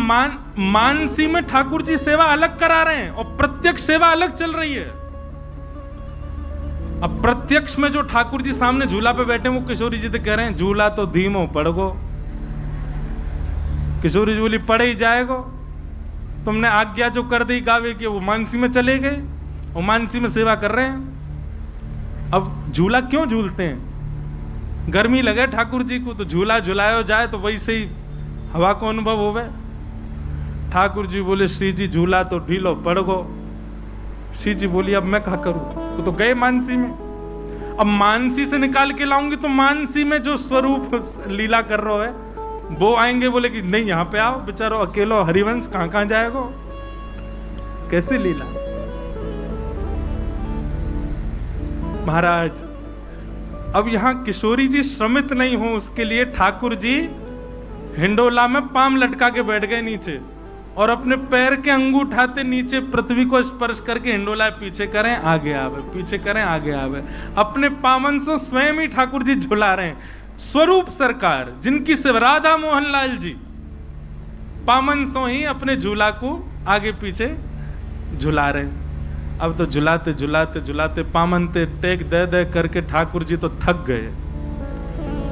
मानसी में ठाकुर जी सेवा अलग करा रहे हैं और प्रत्यक्ष सेवा अलग चल रही है। अब प्रत्यक्ष में जो ठाकुर जी सामने झूला पे बैठे, वो किशोरी जी तो कह रहे हैं झूला तो धीमो पड़गो। किशोरी जी बोली पड़े ही जाएगो, तुमने आज्ञा जो कर दी गावे की, वो मानसी में चले गए और मानसी में सेवा कर रहे हैं। अब झूला क्यों झूलते हैं? गर्मी लगे ठाकुर जी को तो झूला झुलायो जाए तो वैसे ही हवा को अनुभव होवे। ठाकुर जी बोले श्री जी झूला तो ढीलो पड़ गो। श्री जी बोली अब मैं क्या करूं, तो गए मानसी में। अब मानसी से निकाल के लाऊंगी तो मानसी में जो स्वरूप लीला कर रहा है वो आएंगे, बोले कि नहीं यहाँ पे आओ, बेचारो अकेलो हरिवंश कहां कहां जाएगा, कैसी लीला। महाराज अब यहां किशोरी जी श्रमित नहीं हो, उसके लिए ठाकुर जी हिंडोला में पाम लटका के बैठ गए नीचे और अपने पैर के अंगूठाते नीचे पृथ्वी को स्पर्श करके हिंडोला पीछे करें आगे आवे, पीछे करें आगे आवे। अपने पावन से स्वयं ही ठाकुर जी झुला रहे हैं। स्वरूप सरकार जिनकी से राधा मोहन लाल जी पामन सो ही अपने झूला को आगे पीछे झुला रहे हैं। अब तो झुलाते झुलाते झुलाते पामन ते टेक दे दे करके ठाकुर जी तो थक गए,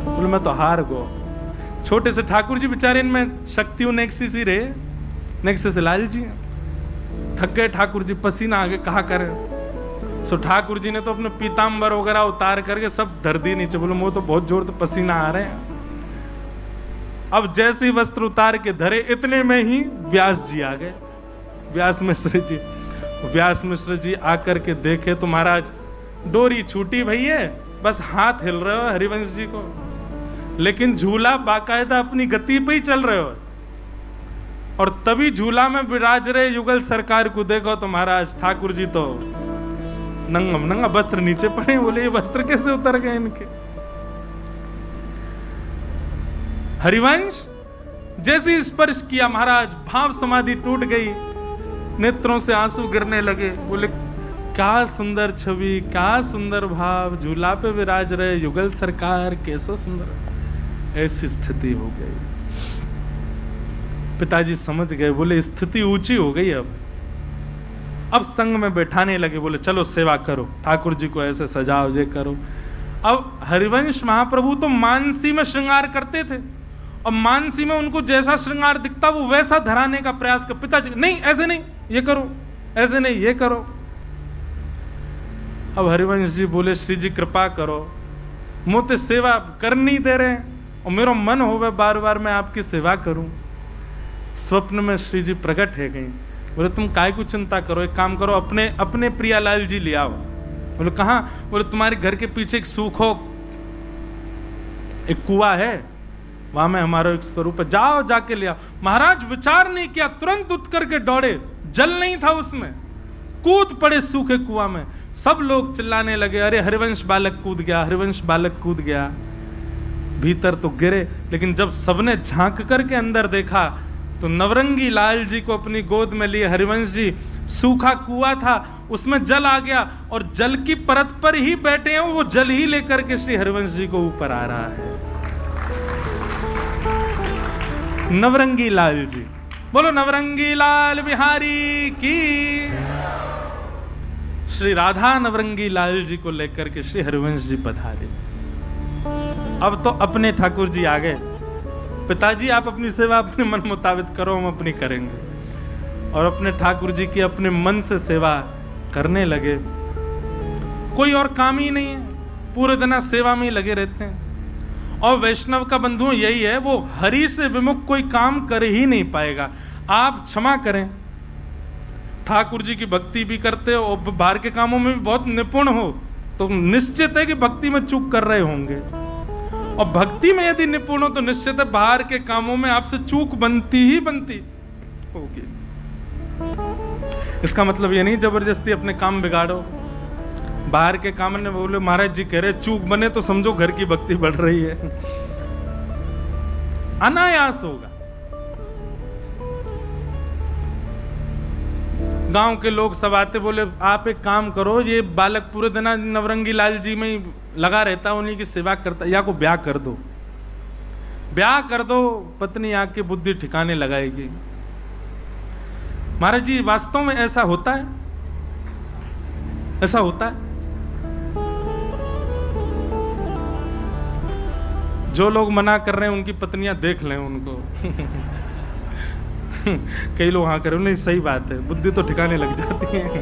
बोले मैं तो हार गो। छोटे से ठाकुर जी बेचारे, इनमें शक्ति नेक्सी सी रहे, नेक्से से लाल जी थक गए। ठाकुर जी पसीना आगे कहा करे, सो ठाकुर जी ने तो अपने पीताम्बर वगैरह उतार करके सब धर दी नीचे, बोले मुझे तो बहुत जोर से पसीना आ रहे हैं। अब जैसे ही वस्त्र उतार के धरे, इतने में ही व्यास जी आ गए। व्यास मिश्र जी आकर के देखे तो महाराज डोरी छूटी भैया, बस हाथ हिल रहे हो हरिवंश जी को, लेकिन झूला बाकायदा अपनी गति पे ही चल रहे हो। और तभी झूला में विराज रहे युगल सरकार को देखो तो महाराज ठाकुर जी तो नंगम नंगा वस्त्र नीचे पड़े। बोले ये वस्त्र कैसे उतर गए इनके। हरिवंश जैसे स्पर्श किया महाराज भाव समाधि टूट गई। नेत्रों से आंसू गिरने लगे। बोले क्या सुंदर छवि, क्या सुंदर भाव, झूला पे विराज रहे युगल सरकार, कैसो सुंदर। ऐसी स्थिति हो गई। पिताजी समझ गए, बोले स्थिति ऊंची हो गई। अब संग में बैठाने लगे, बोले चलो सेवा करो, ठाकुर जी को ऐसे सजाओ, ये करो। अब हरिवंश महाप्रभु तो मानसी में श्रृंगार करते थे, और मानसी में उनको जैसा श्रृंगार दिखता वो वैसा धराने का प्रयास कर। पिताजी नहीं, ऐसे नहीं, ये करो, ऐसे नहीं, ये करो। अब हरिवंश जी बोले श्री जी कृपा करो, मोते सेवा कर नहीं दे रहे, और मेरा मन होवे बार बार मैं आपकी सेवा करूं। स्वप्न में श्री जी प्रकट है गई। बोले तुम काय को चिंता करो, एक काम करो, अपने अपने प्रियालाल जी ले आओ। बोले कहाँ? बोले तुम्हारे घर के पीछे एक सूखो एक कुआं है, वहां में हमारा एक स्वरूप है, जाओ जाके ले आओ। महाराज विचार नहीं किया, तुरंत उठ करके दौड़े। जल नहीं था उसमें, कूद पड़े सूखे कुआं में। सब लोग चिल्लाने लगे, अरे हरिवंश बालक कूद गया, हरिवंश बालक कूद गया। भीतर तो गिरे, लेकिन जब सबने झांक करके अंदर देखा तो नवरंगी लाल जी को अपनी गोद में लिए हरिवंश जी, सूखा कुआं था उसमें जल आ गया, और जल की परत पर ही बैठे हैं, वो जल ही लेकर के श्री हरिवंश जी को ऊपर आ रहा है। नवरंगी लाल जी, बोलो नवरंगी लाल बिहारी की। श्री राधा नवरंगी लाल जी को लेकर के श्री हरिवंश जी पधारे। अब तो अपने ठाकुर जी आ गए। पिताजी आप अपनी सेवा अपने मन मुताबिक करो, हम अपनी करेंगे। और अपने ठाकुर जी की अपने मन से सेवा करने लगे। कोई और काम ही नहीं है, पूरे दिन सेवा में ही लगे रहते हैं। और वैष्णव का बंधु यही है, वो हरि से विमुख कोई काम कर ही नहीं पाएगा। आप क्षमा करें, ठाकुर जी की भक्ति भी करते हो और बाहर के कामों में भी बहुत निपुण हो, तो निश्चित है कि भक्ति में चूक कर रहे होंगे। और भक्ति में यदि निपुण हो तो निश्चित है बाहर के कामों में आपसे चूक बनती ही बनती होगी। इसका मतलब ये नहीं जबरदस्ती अपने काम बिगाड़ो। बाहर के काम ने बोले महाराज जी कह रहे चूक बने तो समझो घर की भक्ति बढ़ रही है, अनायास होगा। गांव के लोग सब आते, बोले आप एक काम करो, ये बालक पूरे दिन नवरंगी लाल जी में ही लगा रहता है, उन्हीं की सेवा करता, या को ब्याह कर दो, ब्याह कर दो, पत्नी आके बुद्धि ठिकाने लगाएगी। महाराज जी वास्तव में ऐसा होता है? ऐसा होता है? जो लोग मना कर रहे हैं उनकी पत्नियां देख लें उनको। कई लोग हाँ करें, नहीं सही बात है, बुद्धि तो ठिकाने लग जाती है।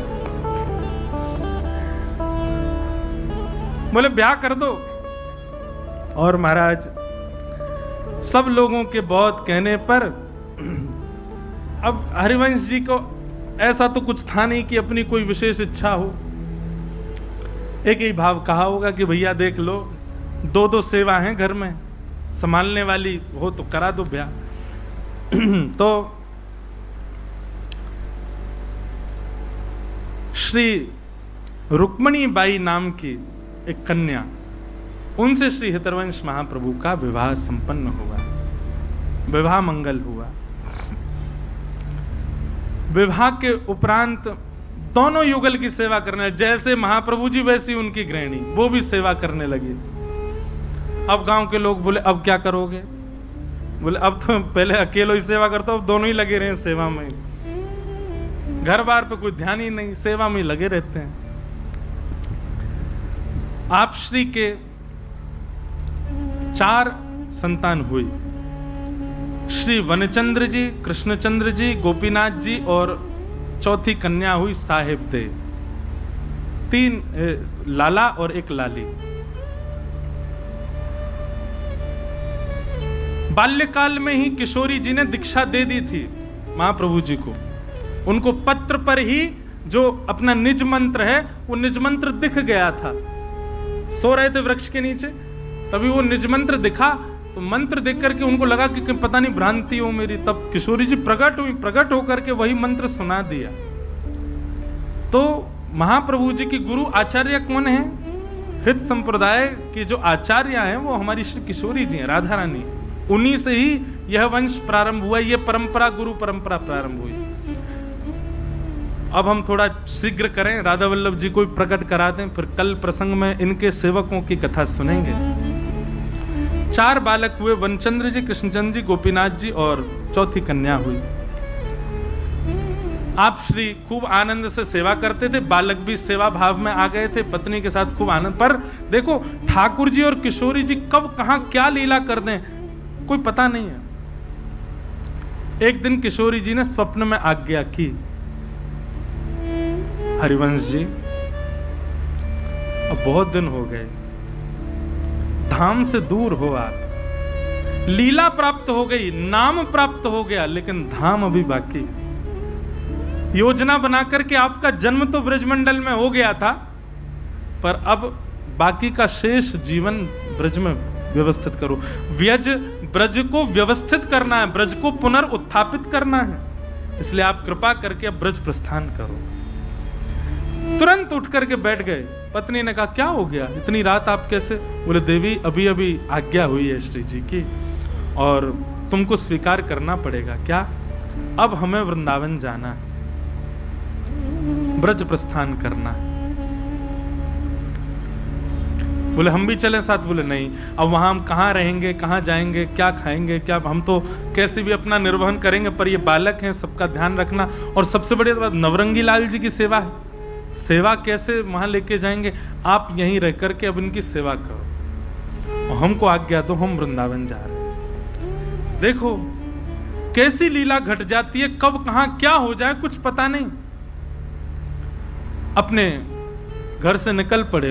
बोले ब्याह कर दो। और महाराज सब लोगों के बहुत कहने पर अब हरिवंश जी को ऐसा तो कुछ था नहीं कि अपनी कोई विशेष इच्छा हो। एक ही भाव कहा होगा कि भैया देख लो, दो दो सेवा हैं घर में, संभालने वाली हो तो करा दो ब्याह। तो श्री रुक्मणी बाई नाम की एक कन्या, उनसे श्री हितरवंश महाप्रभु का विवाह संपन्न हुआ, विवाह मंगल हुआ। विवाह के उपरांत दोनों युगल की सेवा करने, जैसे महाप्रभु जी वैसी उनकी गृहिणी, वो भी सेवा करने लगी। अब गांव के लोग बोले अब क्या करोगे? बोले अब तो पहले अकेले ही सेवा करता, अब दोनों ही लगे रहे सेवा में, घर बार पे कोई ध्यान ही नहीं, सेवा में लगे रहते हैं। आप श्री के 4 संतान हुई, श्री वनचंद्र जी, कृष्णचंद्र जी, गोपीनाथ जी, और चौथी कन्या हुई साहेब दे। 3 लाला और 1 लाली। बाल्यकाल में ही किशोरी जी ने दीक्षा दे दी थी महाप्रभु जी को। उनको पत्र पर ही जो अपना निज मंत्र है वो निज मंत्र दिख गया था। सो रहे थे वृक्ष के नीचे, तभी वो निज मंत्र दिखा, तो मंत्र देख करके उनको लगा कि पता नहीं भ्रांति हो मेरी। तब किशोरी जी प्रकट हुई, प्रकट होकर के वही मंत्र सुना दिया। तो महाप्रभु जी की गुरु आचार्य कौन है? हित संप्रदाय के जो आचार्य हैं वो हमारी श्री किशोरी जी हैं, राधा रानी। उन्हीं से ही यह वंश प्रारंभ हुआ, ये परंपरा, गुरु परंपरा प्रारंभ हुई। अब हम थोड़ा शीघ्र करें, राधा वल्लभ जी को प्रकट करा दें, फिर कल प्रसंग में इनके सेवकों की कथा सुनेंगे। 4 बालक हुए, वनचंद्र जी, कृष्णचंद्र जी, गोपीनाथ जी और चौथी कन्या हुई। आप श्री खूब आनंद से सेवा करते थे, बालक भी सेवा भाव में आ गए थे, पत्नी के साथ खूब आनंद। पर देखो ठाकुर जी और किशोरी जी कब कहां क्या लीला कर दें कोई पता नहीं है। एक दिन किशोरी जी ने स्वप्न में आज्ञा की, हरिवंश जी अब बहुत दिन हो गए, धाम से दूर हो आप, लीला प्राप्त हो गई, नाम प्राप्त हो गया, लेकिन धाम अभी बाकी। योजना बना करके आपका जन्म तो ब्रजमंडल में हो गया था, पर अब बाकी का शेष जीवन ब्रज में व्यवस्थित करो। व्यज ब्रज को व्यवस्थित करना है, ब्रज को पुनर्उत्थापित करना है, इसलिए आप कृपा करके अब ब्रज प्रस्थान करो। तुरंत उठ करके बैठ गए। पत्नी ने कहा क्या हो गया, इतनी रात आप कैसे? बोले देवी अभी अभी आज्ञा हुई है श्री जी की और तुमको स्वीकार करना पड़ेगा। क्या? अब हमें वृंदावन जाना है, ब्रज प्रस्थान करना। बोले हम भी चलें साथ? बोले नहीं, अब वहां हम कहां रहेंगे, कहां जाएंगे, क्या खाएंगे, क्या, हम तो कैसे भी अपना निर्वहन करेंगे, पर ये बालक हैं, सबका ध्यान रखना। और सबसे बड़ी बात नवरंगी लाल जी की सेवा है, सेवा कैसे वहां लेके जाएंगे? आप यहीं रह करके अब इनकी सेवा करो और हमको आज्ञा दो, हम वृंदावन जा रहे हैं। देखो कैसी लीला घट जाती है, कब कहां क्या हो जाए कुछ पता नहीं। अपने घर से निकल पड़े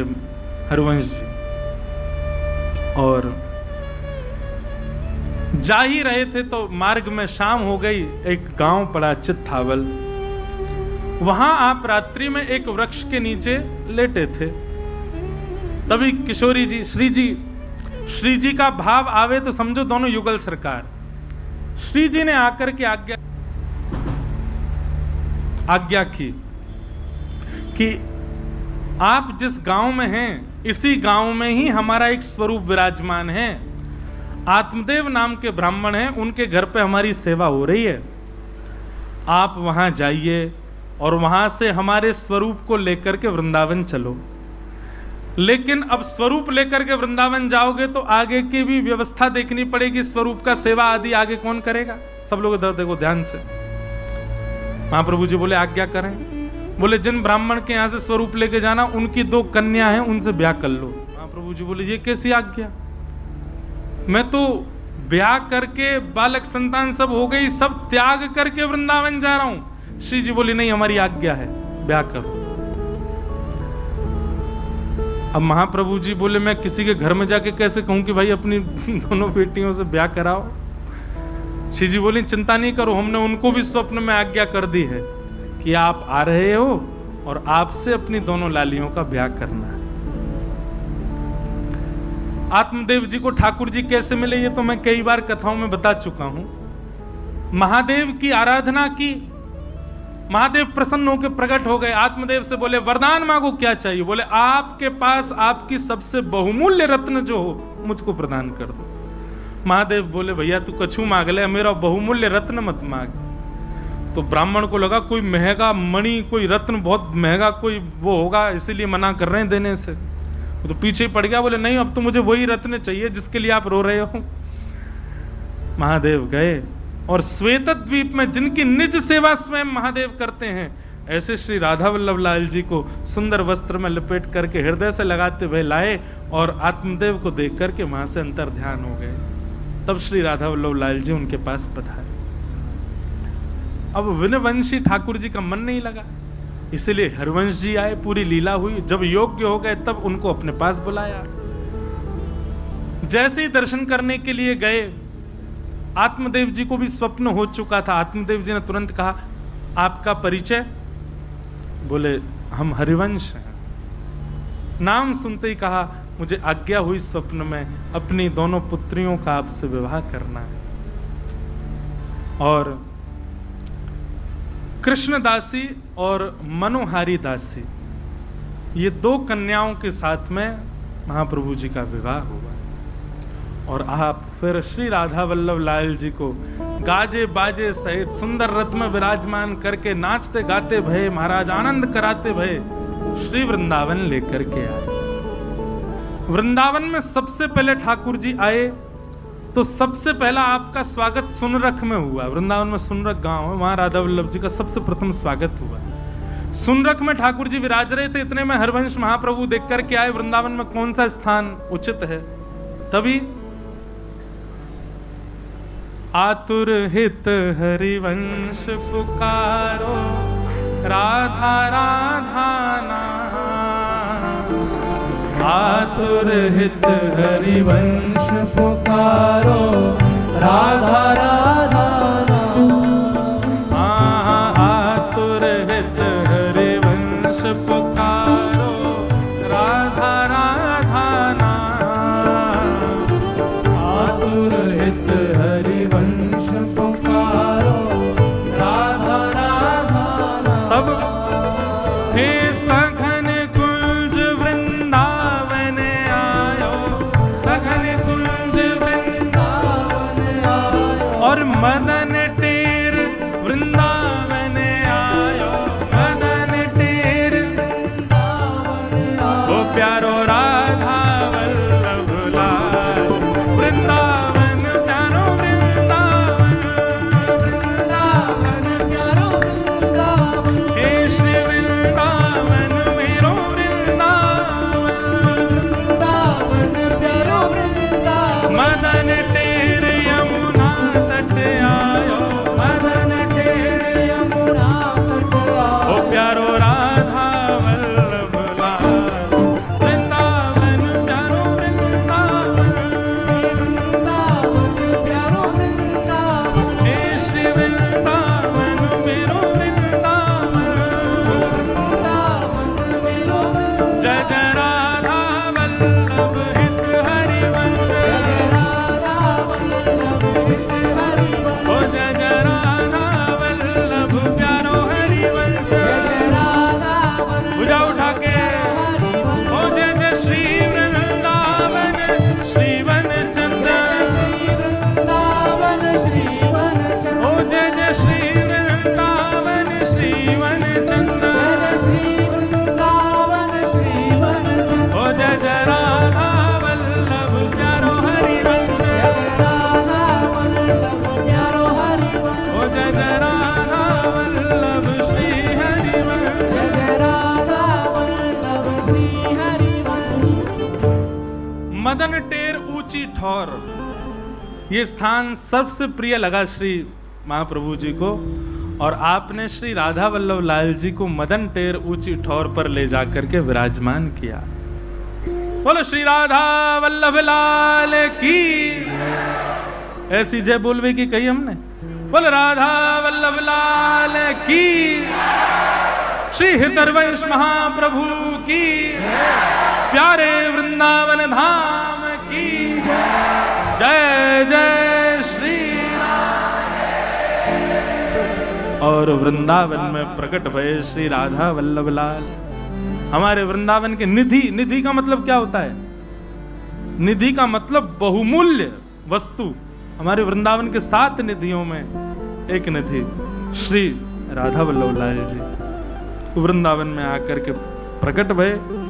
हरवंश जी और जा ही रहे थे तो मार्ग में शाम हो गई। एक गांव पड़ा चित्थावल, वहां आप रात्रि में एक वृक्ष के नीचे लेटे थे। तभी किशोरी जी श्री जी का भाव आवे तो समझो दोनों युगल सरकार। श्री जी ने आकर के आज्ञा की कि आप जिस गांव में हैं इसी गांव में ही हमारा एक स्वरूप विराजमान है, आत्मदेव नाम के ब्राह्मण हैं, उनके घर पे हमारी सेवा हो रही है। आप वहां जाइए और वहां से हमारे स्वरूप को लेकर के वृंदावन चलो। लेकिन अब स्वरूप लेकर के वृंदावन जाओगे तो आगे की भी व्यवस्था देखनी पड़ेगी, स्वरूप का सेवा आदि आगे कौन करेगा? सब लोग इधर देखो ध्यान से। महाप्रभु जी बोले आज्ञा करें। बोले जिन ब्राह्मण के यहां से स्वरूप लेके जाना उनकी 2 कन्या हैं, उनसे ब्याह कर लो। महाप्रभु जी बोले ये कैसी आज्ञा, मैं तो ब्याह करके बालक संतान सब हो गई, सब त्याग करके वृंदावन जा रहा हूं। श्री जी बोली नहीं हमारी आज्ञा है, ब्याह करो। अब महाप्रभु जी बोले मैं किसी के घर में जाके कैसे कहूं कि भाई अपनी दोनों बेटियों से ब्याह कराओ। श्री जी बोली चिंता नहीं करो, हमने उनको भी स्वप्न में आज्ञा कर दी है कि आप आ रहे हो और आपसे अपनी दोनों लालियों का ब्याह करना है। आत्मदेव जी को ठाकुर जी कैसे मिले ये तो मैं कई बार कथाओं में बता चुका हूं। महादेव की आराधना की, महादेव प्रसन्न होकर प्रकट हो गए। आत्मदेव से बोले वरदान मांगो, क्या चाहिए? बोले आपके पास आपकी सबसे बहुमूल्य रत्न जो हो मुझको प्रदान कर दो। महादेव बोले भैया तू कछु मांग ले, मेरा बहुमूल्य रत्न मत मांग। तो ब्राह्मण को लगा कोई महंगा मणि, कोई रत्न बहुत महंगा कोई वो होगा, इसीलिए मना कर रहे हैं देने से। तो पीछे पड़ गया, बोले नहीं अब तो मुझे वही रत्न चाहिए जिसके लिए आप रो रहे हो। महादेव गए और श्वेत द्वीप में जिनकी निज सेवा स्वयं महादेव करते हैं, ऐसे श्री राधा वल्लभ लाल जी को सुंदर वस्त्र में लपेट करके हृदय से लगाते हुए लाए और आत्मदेव को देख करके वहां से अंतर ध्यान हो गए। तब श्री राधा वल्लभ लाल जी उनके पास पधारे। अब विनवंशी ठाकुर जी का मन नहीं लगा, इसलिए हरवंश जी आए, पूरी लीला हुई। जब योग्य हो गए तब उनको अपने पास बुलाया। जैसे ही दर्शन करने के लिए गए, आत्मदेव जी को भी स्वप्न हो चुका था। आत्मदेव जी ने तुरंत कहा आपका परिचय? बोले हम हरिवंश हैं। नाम सुनते ही कहा मुझे आज्ञा हुई स्वप्न में अपनी दोनों पुत्रियों का आपसे विवाह करना है। और कृष्णदासी और मनोहारी दासी, ये 2 कन्याओं के साथ में महाप्रभु जी का विवाह हुआ। और आप फिर श्री राधा वल्लभ लाल जी को गाजे बाजे सहित सुंदर रथ में विराजमान करके नाचते गाते भये महाराज आनंद कराते भये श्री वृंदावन लेकर के आए। वृंदावन में सबसे पहले ठाकुर जी आए तो सबसे पहला आपका स्वागत सुनरख में हुआ। वृंदावन में सुनरख गांव है, वहां राधा वल्लभ जी का सबसे प्रथम स्वागत हुआ। सुनरख में ठाकुर जी विराज रहे थे, इतने में हरवंश महाप्रभु देख करके आए वृंदावन में कौन सा स्थान उचित है। तभी आतुर हित हरिवंश पुकारो राधा राधा नाम। आतुर हित हरिवंश पुकारो राधा राधा नाम। आतुर हित हरिवंश पुकारो राधा राधा नाम। आतुर हित हरिवंश पुकारो राधा राधा नाम। तब हे सघन कुंज वृंदावन आयो, सघन कुंज वृंदावन आयो। और मदन टेर वृंदावन आयो, मदन टेर वृंदावन आयो। ओ प्यारो राधा वल्लभ लाल वृंदावन प्यारो वृंदावन, वृंदावन प्यारो वृंदावन। हे श्री वृंदावन मेरो वृंदावन, वृंदावन प्यारो वृंदावन। मदन टेर यमुना तट आयो, मदन टेर यमुना तट आयो। ओ प्यारो राधा वल्लभ लाल वृंदावन प्यारो वृंदावन, वृंदावन प्यारो वृंदावन। हे श्री वृंदावन मेरो वृंदावन, वृंदावन मेरो वृंदावन। जय जय राधा वल्लभ हित हरिवंश, जय राधा वल्लभ हित हरिवंश। ओ जय जय राधा वल्लभ प्यारो हरिवंश, जय राधा वल्लभ। भुजा उठा के ओ जय जय श्री वृंदावन श्रीवन चंद्र, श्री वृंदावन श्रीवन चंद्र। ओ जय जय श्री वृंदावन श्रीवन चंद्र, श्री वृंदावन श्रीवन चंद्र। ओ जय जय राधा वल्लभ प्यारो हरिवंश, जय राधा वल्लभ प्यारो हरिवंश। ओ जय जय राधा वल्लभ श्री हरिवंश, जय राधा वल्लभ श्री हरिवंश। मदन टेर ऊंची ठौर, ये स्थान सबसे प्रिय लगा श्री महाप्रभु जी को, और आपने श्री राधा वल्लभ लाल जी को मदन टेर ऊंची ठौर पर ले जाकर के विराजमान किया। बोलो श्री राधा वल्लभ लाल की। ऐसी जय बोलवे की कही हमने। बोलो राधा वल्लभ लाल की। श्री हृदयवंश महाप्रभु की। प्यारे वृंदावन धाम की जय जय श्री। और वृंदावन में प्रकट भये श्री राधा वल्लभ लाल, हमारे वृंदावन के निधि। निधि का मतलब क्या होता है? निधि का मतलब बहुमूल्य वस्तु। हमारे वृंदावन के 7 निधियों में एक निधि श्री राधा वल्लभ लाल जी वृंदावन में आकर के प्रकट भये।